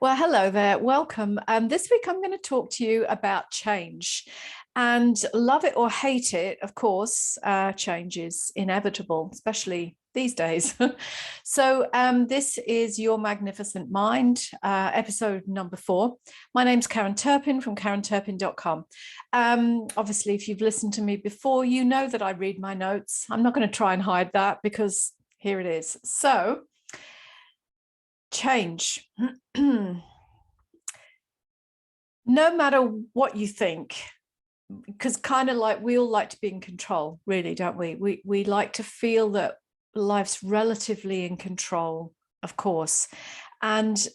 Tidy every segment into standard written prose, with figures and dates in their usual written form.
Well, hello there. Welcome. This week, I'm going to talk to you about change. And love it or hate it, of course, change is inevitable, especially these days. This is Your Magnificent Mind, episode number 4. My name's Karen Turpin from karenturpin.com. Obviously, if you've listened to me before, you know that I read my notes. I'm not going to try and hide that because here it is. So, change. No matter what you think, because kind of like we all like to be in control, really, don't we? We like to feel that life's relatively in control, of course. And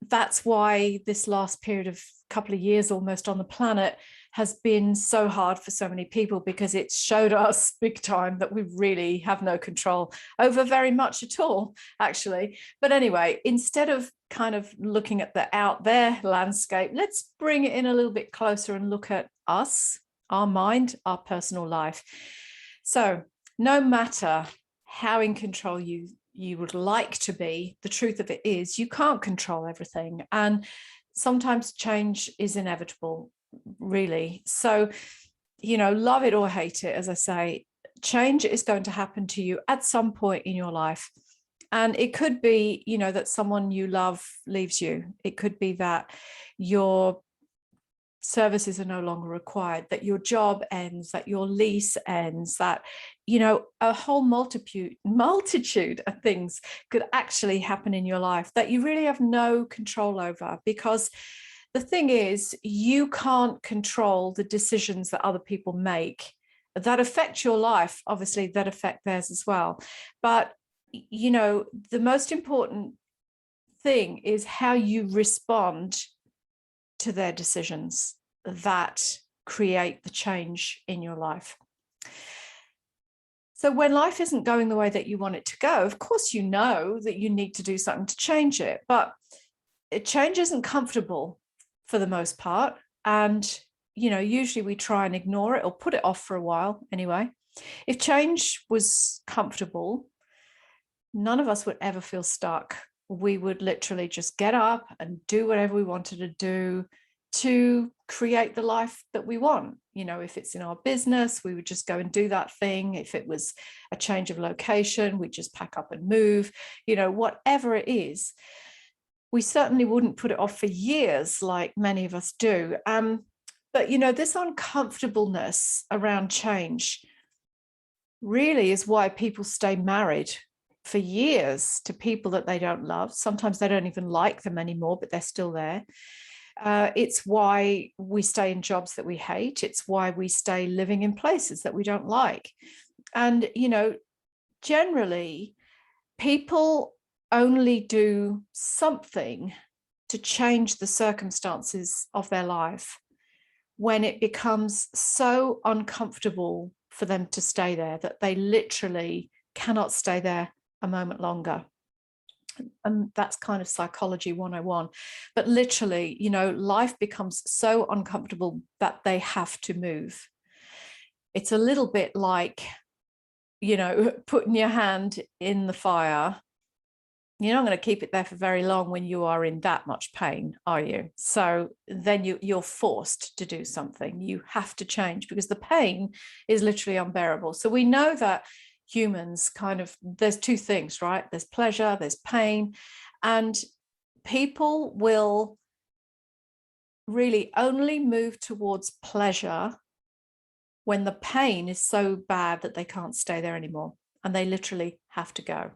that's why this last period of couple of years almost on the planet has been so hard for so many people, because it showed us big time that we really have no control over very much at all, actually. But anyway, instead of kind of looking at the out there landscape, let's bring it in a little bit closer and look at us, our mind, our personal life. So no matter how in control you would like to be, the truth of it is you can't control everything. And sometimes change is inevitable, really. So, love it or hate it, as I say, change is going to happen to you at some point in your life. And it could be, that someone you love leaves you. It could be that your services are no longer required, that your job ends, that your lease ends, that, a whole multitude of things could actually happen in your life that you really have no control over. Because the thing is, you can't control the decisions that other people make that affect your life, obviously, that affect theirs as well. But, the most important thing is how you respond to their decisions that create the change in your life. So when life isn't going the way that you want it to go, of course, you know that you need to do something to change it, but change isn't comfortable for the most part. And, usually we try and ignore it or put it off for a while anyway. If change was comfortable, none of us would ever feel stuck. We would literally just get up and do whatever we wanted to do to create the life that we want. If it's in our business, we would just go and do that thing. If it was a change of location, we'd just pack up and move, whatever it is. We certainly wouldn't put it off for years like many of us do. But, this uncomfortableness around change really is why people stay married for years to people that they don't love. Sometimes they don't even like them anymore, but they're still there. It's why we stay in jobs that we hate. It's why we stay living in places that we don't like. And, generally, people only do something to change the circumstances of their life when it becomes so uncomfortable for them to stay there that they literally cannot stay there a moment longer. And that's kind of psychology 101. But literally, life becomes so uncomfortable that they have to move. It's a little bit like, putting your hand in the fire. You're not going to keep it there for very long when you are in that much pain, are you? So then you're forced to do something. You have to change because the pain is literally unbearable. So we know that humans there's two things, right? There's pleasure, there's pain, and people will really only move towards pleasure when the pain is so bad that they can't stay there anymore and they literally have to go.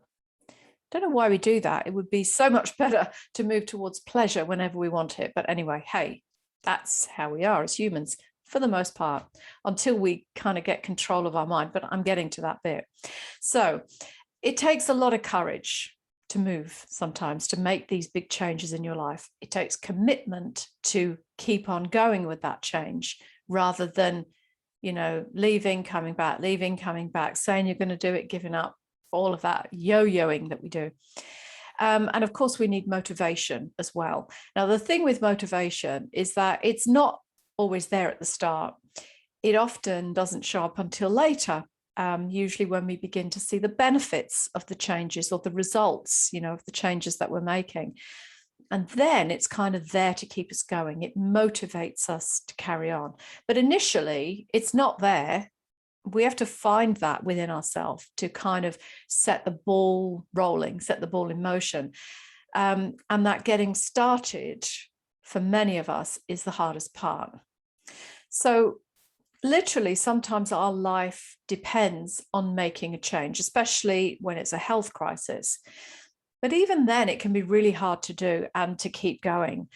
Don't know why we do that. It would be so much better to move towards pleasure whenever we want it. But anyway, hey, that's how we are as humans for the most part, until we kind of get control of our mind. But I'm getting to that bit. So it takes a lot of courage to move sometimes, to make these big changes in your life. It takes commitment to keep on going with that change rather than, leaving, coming back, saying you're going to do it, giving up. All of that yo-yoing that we do. And of course, we need motivation as well. Now, the thing with motivation is that it's not always there at the start. It often doesn't show up until later, usually when we begin to see the benefits of the changes or the results, of the changes that we're making. And then it's kind of there to keep us going. It motivates us to carry on. But initially, it's not there. We have to find that within ourselves to kind of set the ball rolling, set the ball in motion. And that getting started for many of us is the hardest part. So literally, sometimes our life depends on making a change, especially when it's a health crisis. But even then, it can be really hard to do and to keep going,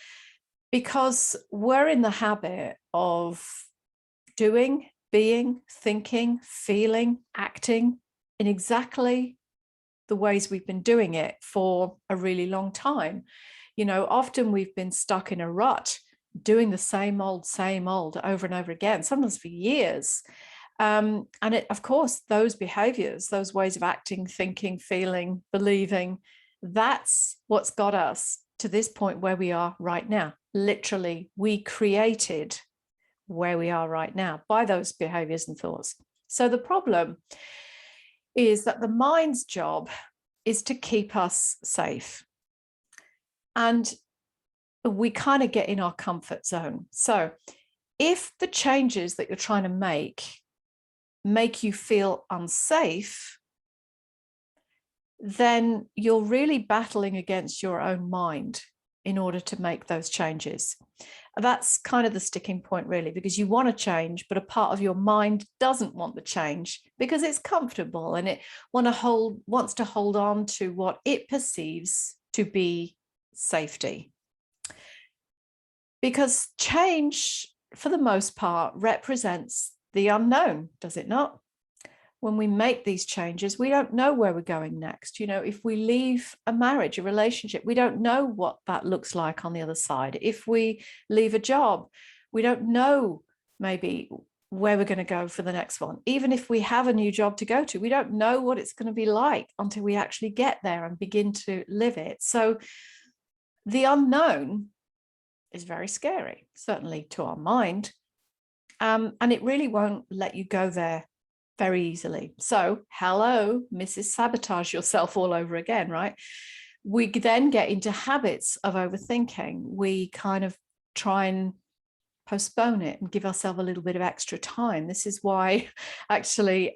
because we're in the habit of doing, being, thinking, feeling, acting in exactly the ways we've been doing it for a really long time. You know, often we've been stuck in a rut, doing the same old over and over again, sometimes for years. And of course, those behaviors, those ways of acting, thinking, feeling, believing, that's what's got us to this point where we are right now. Literally, we created where we are right now by those behaviors and thoughts. So the problem is that the mind's job is to keep us safe. And we kind of get in our comfort zone. So if the changes that you're trying to make you feel unsafe, then you're really battling against your own mind in order to make those changes. That's kind of the sticking point, really, because you want to change, but a part of your mind doesn't want the change because it's comfortable and it wants to hold on to what it perceives to be safety. Because change, for the most part, represents the unknown, does it not? When we make these changes, we don't know where we're going next. You know, if we leave a marriage, a relationship, we don't know what that looks like on the other side. If we leave a job, we don't know maybe where we're going to go for the next one. Even if we have a new job to go to, we don't know what it's going to be like until we actually get there and begin to live it. So the unknown is very scary, certainly to our mind. And it really won't let you go there very easily. So, hello, Mrs. Sabotage yourself all over again, right? We then get into habits of overthinking. We kind of try and postpone it and give ourselves a little bit of extra time. This is why actually,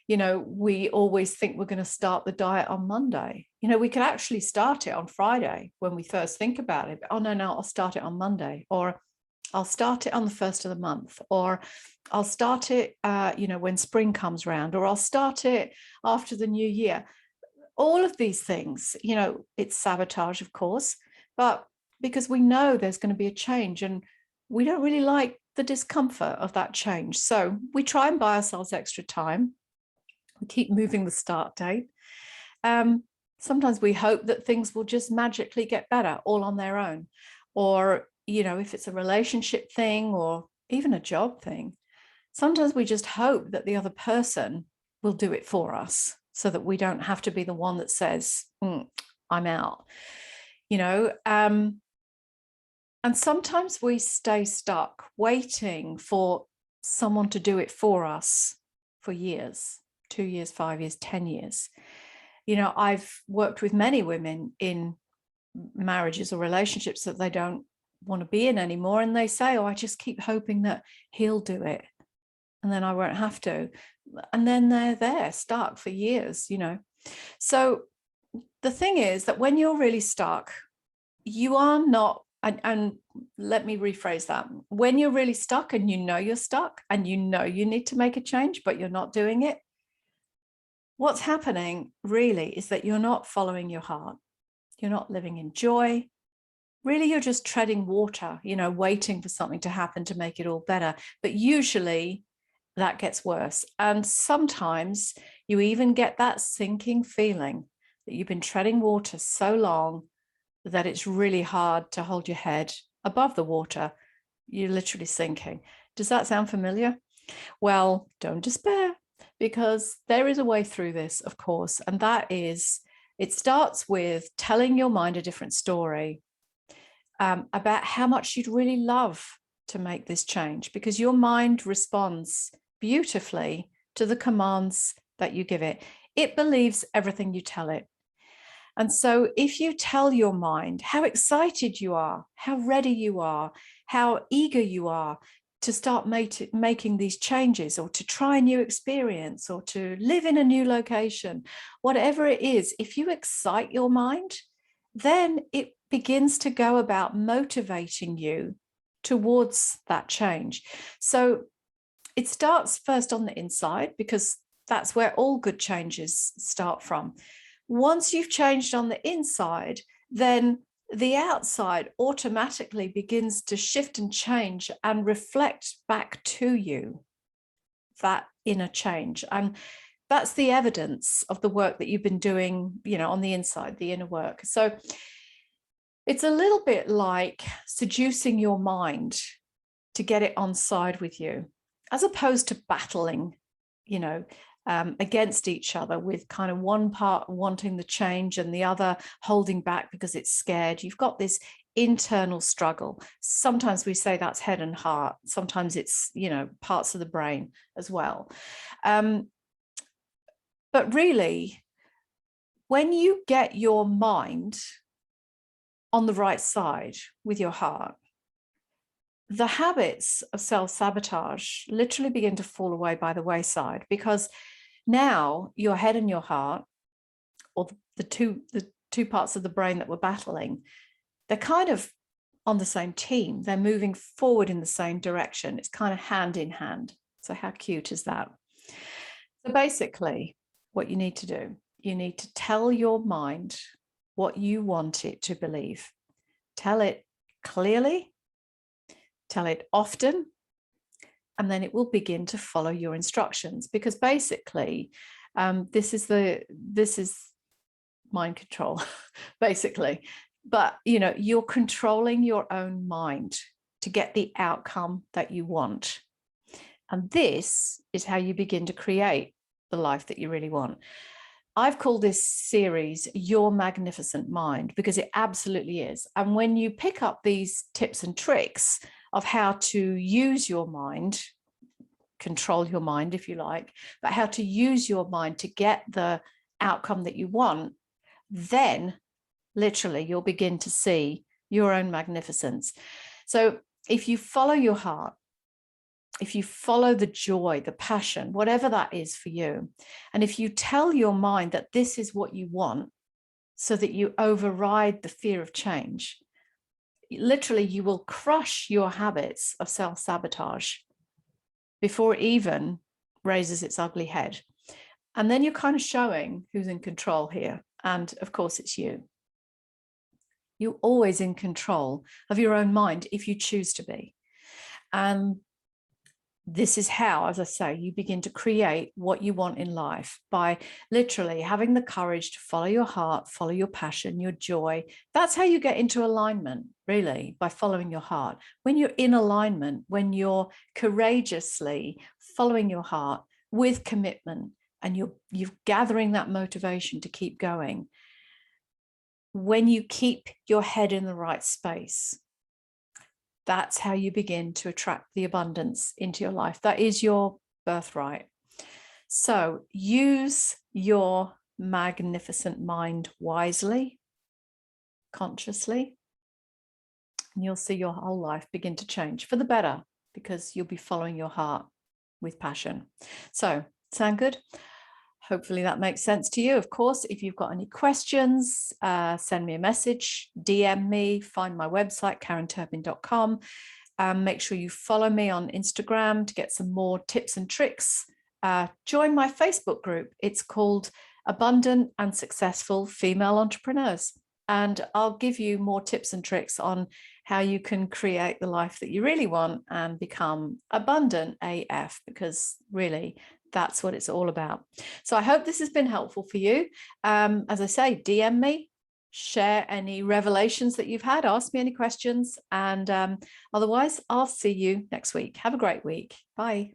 you know, we always think we're going to start the diet on Monday. You know, we could actually start it on Friday when we first think about it. Oh, no, I'll start it on Monday, or I'll start it on the 1st of the month, or I'll start it, you know, when spring comes around, or I'll start it after the new year. All of these things, you know, it's sabotage, of course, but because we know there's going to be a change and we don't really like the discomfort of that change. So we try and buy ourselves extra time. We keep moving the start date. Sometimes we hope that things will just magically get better all on their own. Or, you know, if it's a relationship thing or even a job thing, sometimes we just hope that the other person will do it for us so that we don't have to be the one that says, I'm out, you know. And sometimes we stay stuck waiting for someone to do it for us for years, 2 years, 5 years, 10 years. You know, I've worked with many women in marriages or relationships that they don't want to be in anymore. And they say, I just keep hoping that he'll do it and then I won't have to. And then they're there stuck for years, you know. So the thing is that when you're really stuck, you are not, and let me rephrase that. When you're really stuck and you know you're stuck and you know you need to make a change, but you're not doing it, what's happening really is that you're not following your heart. You're not living in joy. Really, you're just treading water, you know, waiting for something to happen to make it all better. But usually that gets worse. And sometimes you even get that sinking feeling that you've been treading water so long that it's really hard to hold your head above the water. You're literally sinking. Does that sound familiar? Well, don't despair, because there is a way through this, of course. And that is, it starts with telling your mind a different story about how much you'd really love to make this change, because your mind responds beautifully to the commands that you give it. It believes everything you tell it. And so if you tell your mind how excited you are, how ready you are, how eager you are to start making these changes, or to try a new experience, or to live in a new location, whatever it is, if you excite your mind, then it begins to go about motivating you towards that change. So it starts first on the inside, because that's where all good changes start from. Once you've changed on the inside, then the outside automatically begins to shift and change and reflect back to you that inner change. And that's the evidence of the work that you've been doing, on the inside, the inner work. So it's a little bit like seducing your mind to get it on side with you, as opposed to battling, against each other, with kind of one part wanting the change and the other holding back because it's scared. You've got this internal struggle. Sometimes we say that's head and heart. Sometimes it's, parts of the brain as well. But really, when you get your mind on the right side with your heart, the habits of self-sabotage literally begin to fall away by the wayside, because now your head and your heart, or the two parts of the brain that were battling, they're kind of on the same team. They're moving forward in the same direction. It's kind of hand in hand. So how cute is that? So basically, what you need to do, you need to tell your mind what you want it to believe. Tell it clearly, tell it often, and then it will begin to follow your instructions. Because basically, this is mind control, basically. But you're controlling your own mind to get the outcome that you want. And this is how you begin to create the life that you really want. I've called this series Your Magnificent Mind, because it absolutely is. And when you pick up these tips and tricks of how to use your mind, control your mind if you like, but how to use your mind to get the outcome that you want, then literally you'll begin to see your own magnificence. So if you follow your heart, if you follow the joy, the passion, whatever that is for you, and if you tell your mind that this is what you want, so that you override the fear of change, literally you will crush your habits of self-sabotage before it even raises its ugly head. And then you're kind of showing who's in control here. And of course, it's you. You're always in control of your own mind if you choose to be. And this is how, as I say, you begin to create what you want in life, by literally having the courage to follow your heart, follow your passion, your joy. That's how you get into alignment, really, by following your heart. When you're in alignment, when you're courageously following your heart with commitment, and you're gathering that motivation to keep going, when you keep your head in the right space, that's how you begin to attract the abundance into your life. That is your birthright. So use your magnificent mind wisely, consciously, and you'll see your whole life begin to change for the better, because you'll be following your heart with passion. So, sound good? Hopefully that makes sense to you. Of course, if you've got any questions, send me a message, DM me, find my website, karenturpin.com. Make sure you follow me on Instagram to get some more tips and tricks. Join my Facebook group. It's called Abundant and Successful Female Entrepreneurs. And I'll give you more tips and tricks on how you can create the life that you really want and become abundant AF, because really, that's what it's all about. So I hope this has been helpful for you. As I say, DM me, share any revelations that you've had, ask me any questions, and otherwise I'll see you next week. Have a great week. Bye.